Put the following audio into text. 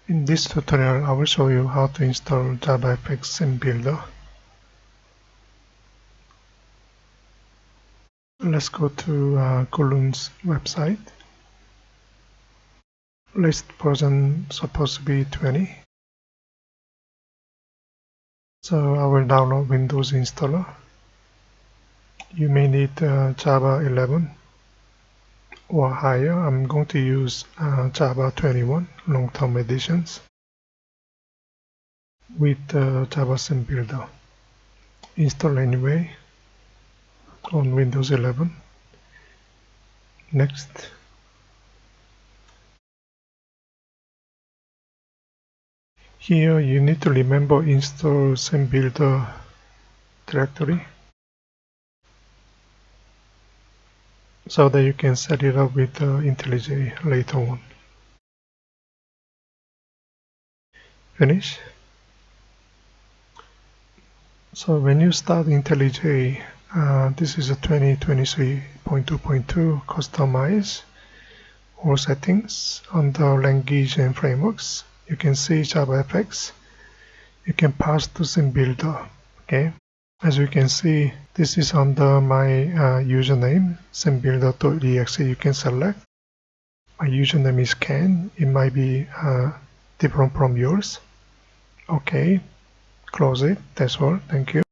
In this tutorial, I will show you how to install JavaFX SceneBuilder. Let's go to Kulun's website. Latest version supposed to be 20. So I will download Windows installer. You may need Java 11 or higher. I'm going to use Java 21 long-term editions with Java SceneBuilder. Install anyway on Windows 11. Next. Here you need to remember install SceneBuilder directory so that you can set it up with InstallJavaFX later on. Finish. So when you start InstallJavaFX, this is a 2023.2.2 customize all settings under language and frameworks. You can see JavaFX. You can pass to SceneBuilder. Okay. As you can see, this is under my username, scenebuilder.exe. You can select. My username is Ken. It might be different from yours. Okay, close it. That's all. Thank you.